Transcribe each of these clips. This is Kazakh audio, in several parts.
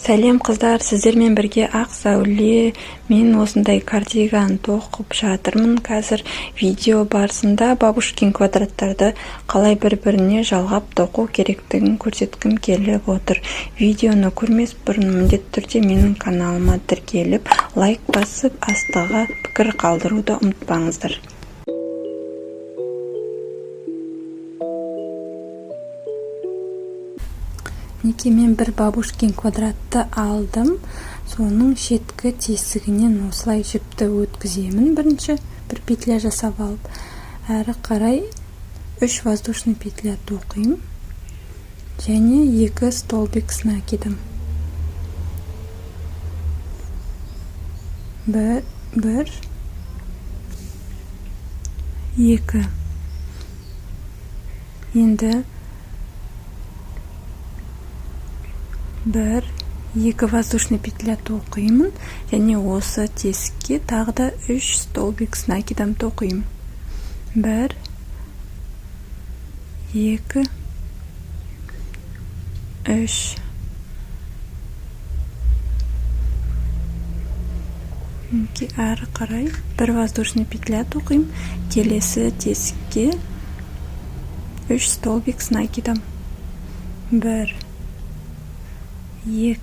Сәлем қыздар, сіздермен бірге ақ сәуле. Мен осындай кардиган тоқып жатырмын. Қазір видео барысында бабушкин квадраттарды қалай бір-біріне жалғап тоқу керектігін көрсеткім келіп отыр. Видеоны көрмес бұрын міндетті түрде менің каналыма тіркеліп, лайк басып, астыға пікір қалдыруды ұмытпаңыздар. Мен бір бабушкин квадратты алдым. Соның шеткі тесігінен осылай жіпті өткіземін. Бірінші бір петля жасап алып, әрі қарай 3 воздушный петля тоқимын және 2 столбик с накидом. Бір, 2. Енді 1-2 воздушный петля тоқимын және осы тесікке тағы да 3 столбик с накидом тоқимын. 1 2 3. Әрі қарай 1 воздушный петля тоқимын, келесі тесікке 3 столбик с накидом. 1 2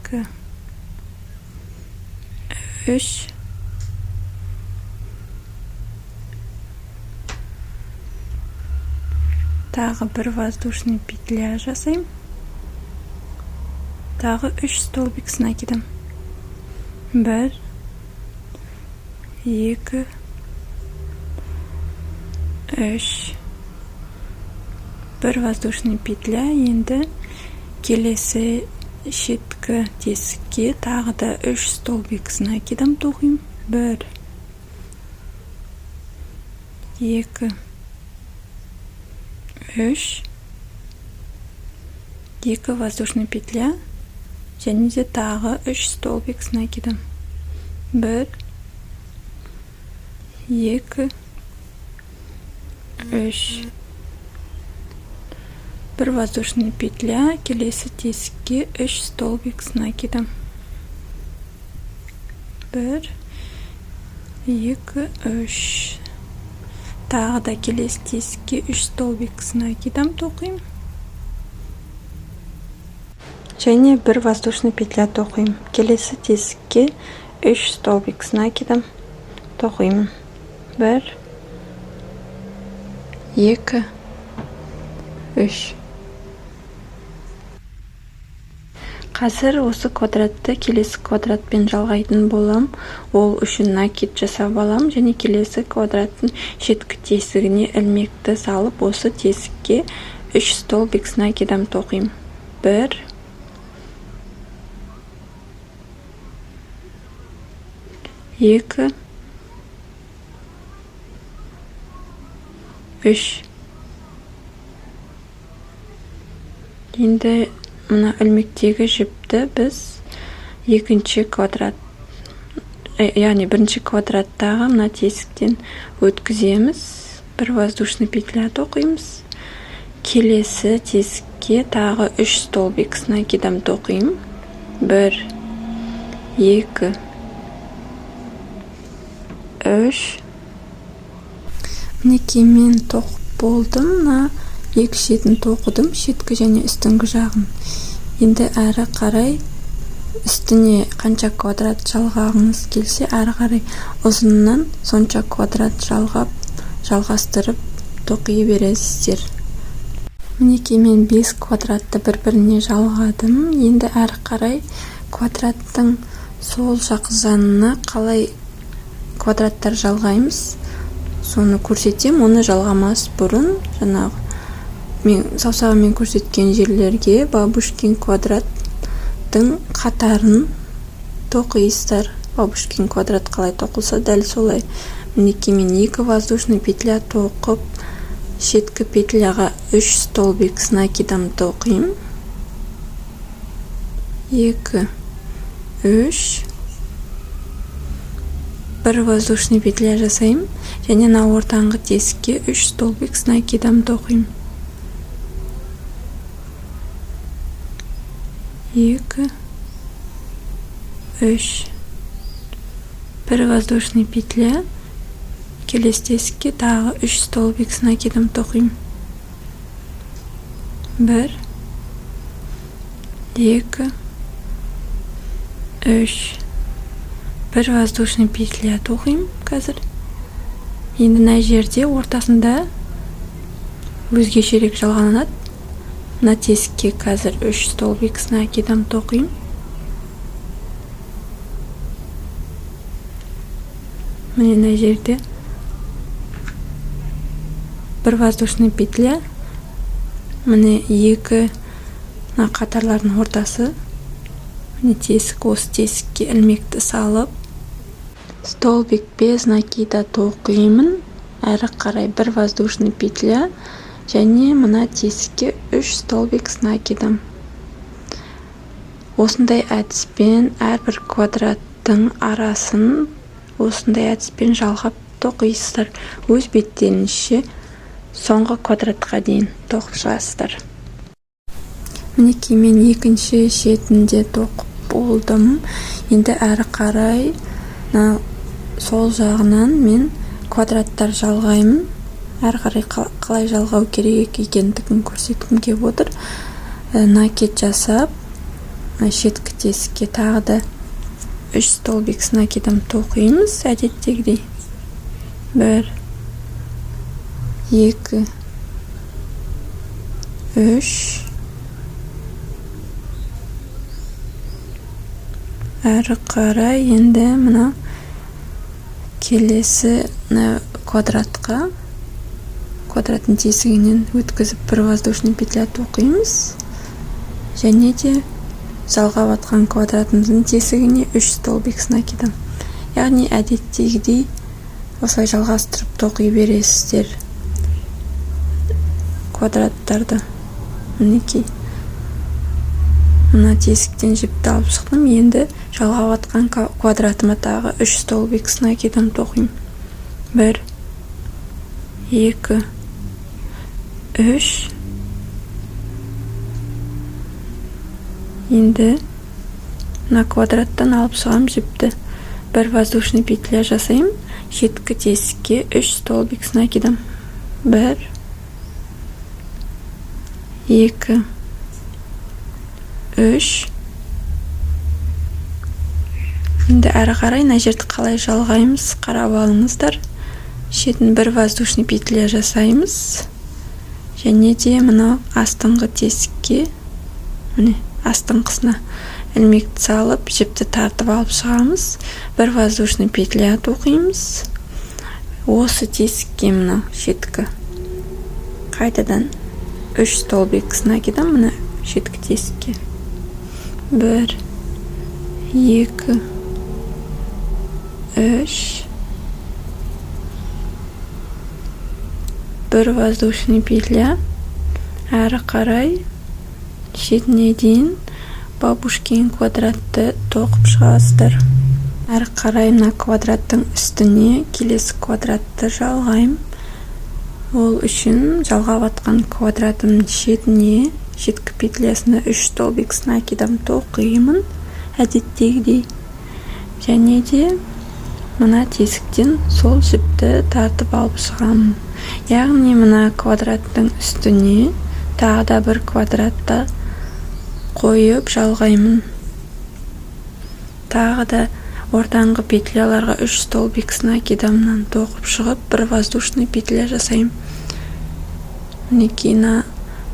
3. Тағы 1 воздушный петля жасаймын. Тағы 3 столбик с накидом. 1 2 3. 1 воздушный петля. Енді келесі шеткі тесікке тағы да 3 столбик с накидом тоқимын. 1 2 3. 2 воздушный петля және де тағы 3 столбик с накидом. 1 2 3. 1 воздушный петля, келесі тесікке 3 столбик с накидом. 1 2 3. Тағы да келесі тесікке 3 столбик с накидом тоқимын және 1 воздушный петля тоқимын. Келесі тесікке 3 столбик с накидом тоқимын. 1 2 3. Қазір осы квадратты келесі квадратпен жалғайтын болам. Ол үшін накид жасап алам және келесі квадраттың шеткі тесігіне ілмекті салып, осы тесікке 3 столбик с накидом тоқимын. 1 2 3. Енді мына ілмектегі жіпті біз екінші квадрат, яғни бірінші квадраттағы мына тесіктен өткіземіз. 1 воздушный петля тоқимыз. Келесі тесікке тағы 3 столбик с накидом тоқимын. 1 2 3. Мен тоқып болдым. Мына екі шетін тоқыдым, шеткі және үстіңгі жағын. Енді әрі қарай үстіне қанша квадрат жалғағыңыз келсе, әрі қарай ұзыннан сонша квадрат жалғастырып тоқи бересіздер. Мен 5 квадратты бір-біріне жалғадым. Енді әрі қарай квадраттың сол жақ жанына қалай квадраттар жалғаймыз, соны көрсетем. Оны жалғамас бұрын жаңағы мен саусағыммен көрсеткен жерлерге бабушкин квадраттың қатарын тоқисыздар. Бабушкин квадрат қалай тоқылса, дәл солай. Мен 2 воздушный петля тоқып, шеткі петляға 3 столбик с накидом тоқимын. 2 3. 1 воздушный петля жасаймын және на ортаңғы тесікке 3 столбик с накидом тоқимын. 2 3, 1 воздушный петля, келесі тесікке тағы 3 столбик с накидом тоқимын. 1, 2, 3, 1 воздушный петля тоқимын қазір. Енді мына жерде ортасында өзгешерек жалғанады. Мына тесікке қазір 3 столбик с накидом тоқимын. Міне мына жерде 1 воздушный петля, міне 2 қатарлардың ортасы. Міне тесік, осы тесікке ілмекті салып, столбик без накида тоқимын. Әрі қарай 1 воздушный петля және мына тесікке 3 столбик с накидом. Осындай әдіспен әрбір квадраттың арасын осындай әдіспен жалғап тоқисыздар. Өз беттеріңізше соңғы квадратқа дейін тоқып шығасыздар. Мінекей мен екінші шетінде тоқып болдым. Енді әрі қарай сол жағынан мен квадраттар жалғаймын. Әрі қарай қалай жалғау керек екендігін көрсеткім келіп отыр. Накид жасап, шеткі тесікке тағы да 3 столбик с накидом тоқимыз әдеттегідей. 1, 2, 3. Әрі қарай енді мына келесі квадраттың тесігінен өткізіп 1 воздушный петля тоқимыз. Және де жалғап атқан квадратымыздың тесігіне 3 столбик с накидом. Яғни әдеттегідей осылай жалғастырып тоқи бересіздер квадраттарды. Мінекей. Мына тесіктен жіпті алып шықтым. Енді жалғап атқан квадратыма тағы 3 столбик с накидом тоқимын. 1, 2, 3. Енді мына квадраттан алып шығам жіпті. 1 воздушный петля жасаймын. Шеткі тесікке 3 столбик с накидом. 1, 2, 3. Енді әрі қарай мына жерді қалай жалғаймыз қарап алыңыздар. Шетін 1 воздушный петля жасаймыз. Және де мына астыңғы тесікке, міне астыңғысына ілмекті салып, жіпті тартып алып шығамыз. 1 воздушный петля тоқимыз. Осы тесікке мына шеткі қайтадан 3 столбик с накидом мына шеткі тесікке. 1, 2, 3. 1 воздушный петля. Әрі қарай шетіне дейін бабушкин квадратты тоқып шығасыздар. Әрі қарай мына квадраттың үстіне келесі квадратты жалғаймын. Ол үшін жалғап атқан квадратымның шетіне, шеткі петлясына 3 столбик с накидом тоқимын әдеттегідей. Және де мына тесіктен сол жіпті тартып алып шығамын. Яғни мына квадраттың үстіне тағы да 1 квадратта қойып жалғаймын. Тағы да ортаңғы петляларға 3 столбик с накидомнан тоқып шығып 1 воздушный петля жасаймын. Мінекей мына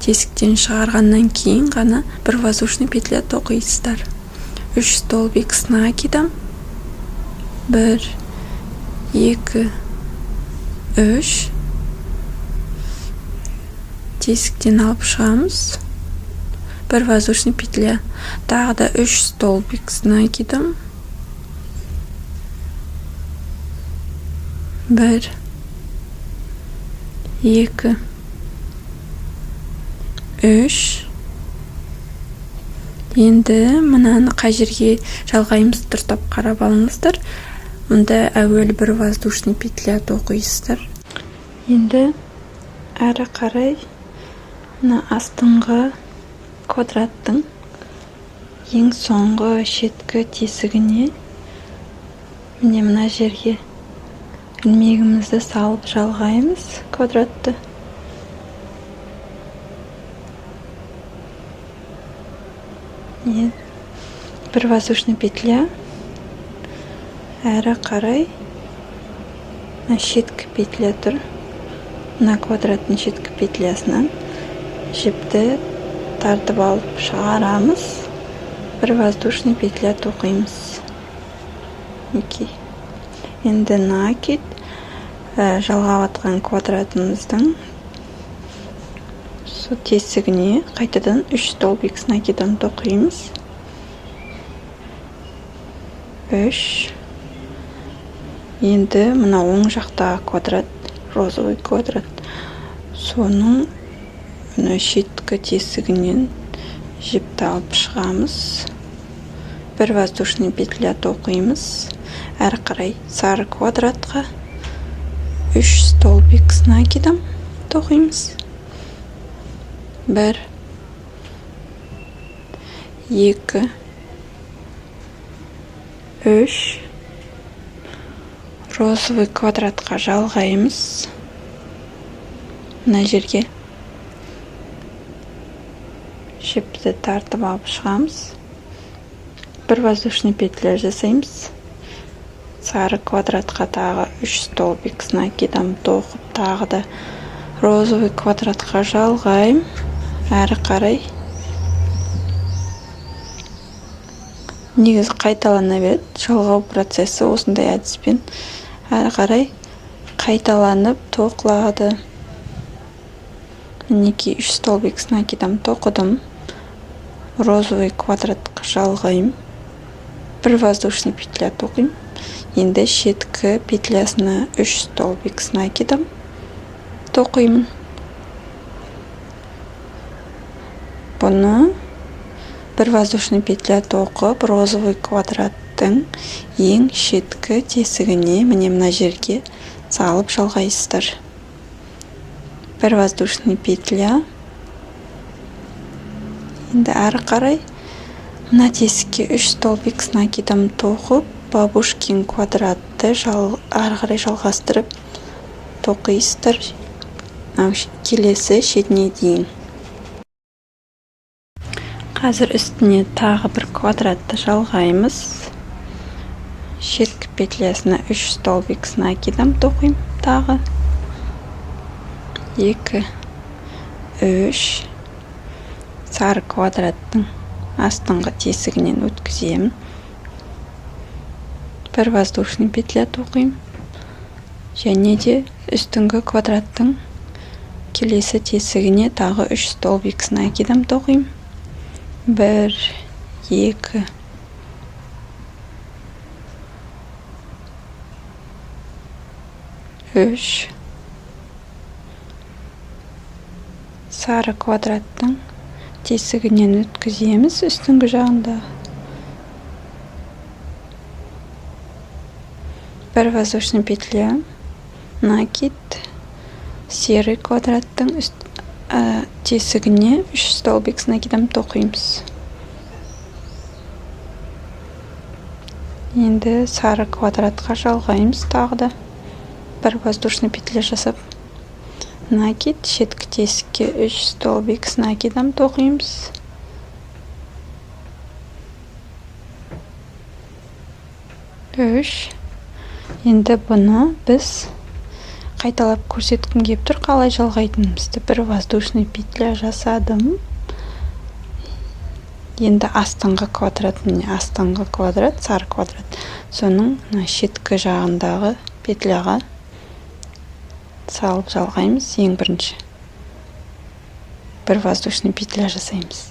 тесіктен шығарғаннан кейін ғана 1 воздушный петля тоқисыздар. 3 столбик с накидом. 1, 2, 3. Тесіктен алып шығамыз. 1 воздушный петля. Тағы да 3 столбик с накидом. 1, 2, 3. Енді мынаны қай жерге жалғаймыз дұрыстап қарап алыңыздар. Мұнда әуел 1 воздушный петля тоқисыздар. Енді әрі қарай мына астыңғы квадраттың ең соңғы шеткі тесігіне міне мына жерге ілмегімізді салып жалғаймыз квадратты. Бір воздушный петля, әрі қарай шеткі петля тұр. Мына квадраттың шеткі петлясынан жіпті тартып алып шығарамыз. Бір воздушный петля тоқимыз. Енді накид жалғап атқан квадратымыздың сол тесігіне қайтадан 3 столбик с накидом тоқимыз. 3. Енді мына оң жақтағы квадрат, розовый квадрат, соның шеткі тесігінен жіпті алып шығамыз. Бір воздушный петля тоқимыз. Әрі қарай сары квадратқа 3 столбик с накидом тоқимыз. 1, 2, 3. Розовый квадратқа жалғаймыз. Мына жерге жіпті тартып алып шығамыз. Бір воздушный петля жасаймыз. Сары квадратқа тағы 3 столбик с накидом тоқып, тағы да розовый квадратқа жалғайым. Әрі қарай негізі қайталана береді. Жалғау процесі осындай әдіспен әрі қарай қайталанып тоқылады. Мінекей 3 столбик с накидом тоқыдым. Розовый квадратқа жалғайым. Бір воздушный петля тоқим. Енді шеткі петлясына 3 столбик с накидом тоқимын. Бұны бір воздушный петля тоқып, розовый квадраттың ең шеткі тесігіне міне мына жерге салып жалғайсыздар. Бір воздушный петля. Енді әрі қарай мына тесікке 3 столбик с накидом тоқып, бабушкин квадратты әрі қарай жалғастырып тоқисыздар. Келесі шетіне дейін. Қазір үстіне тағы бір квадратты жалғаймыз. Шеткі петлясына 3 столбик с накидом тоқим. Тағы 2, 3. Сары квадраттың астыңғы тесігінен өткіземін. Бір воздушный петля тоқим. Және де үстіңгі квадраттың келесі тесігіне тағы 3 столбик с накидом тоқим. 1, 2, 3. Сары квадраттың тесігінен өткіземіз үстіңгі жағында. Бір воздушный петля, накид, серый квадраттың тесігіне 3 столбик с накидом тоқимыз. Енді сары квадратқа жалғаймыз тағы да. Бір воздушный петля жасап, накид, шеткі тесікке 3 столбик с накидом тоқимыз. Енді бұны біз қайталап көрсеткім кеп тұр, қалай жалғайтынымызды. Бір воздушный петля жасадым. Енді астыңғы квадрат, астыңғы квадрат, сары квадрат. Соның шеткі жағындағы петляға салып жалғаймыз. Ең бірінші бір воздушный петля жасаймыз.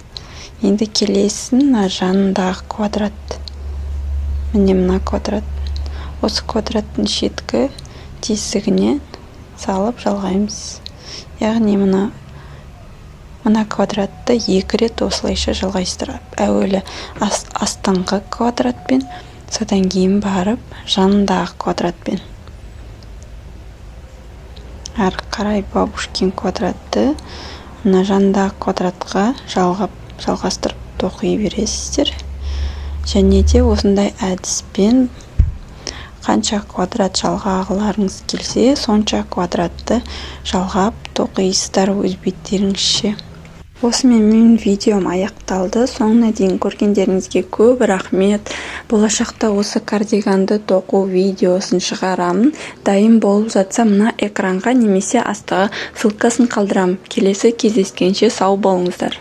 Енді келесін жанындағы квадрат. Міне мына квадрат. Осы квадраттың шеткі тесігіне салып жалғаймыз. Яғни мына квадратты 2 рет осылайша жалғайсыздар. Әуелі астыңғы квадратпен, содан кейін барып жанындағы квадратпен. Әрі қарай бабушкин квадратты мына жанындағы квадратқа жалғастырып тоқи бересіздер. және де осындай әдіспен қанша квадрат жалғағыларыңыз келсе, сонша квадратты жалғап тоқисыздар өз беттеріңізше. Осымен менің видеом аяқталды. Соңына дейін көргендеріңізге көп рахмет. Болашақта осы кардиганды тоқу видеосын шығарамын. Дайын болып жатса, мына экранға немесе астыға ссылкасын қалдырамын. Келесі кездескенше сау болыңыздар.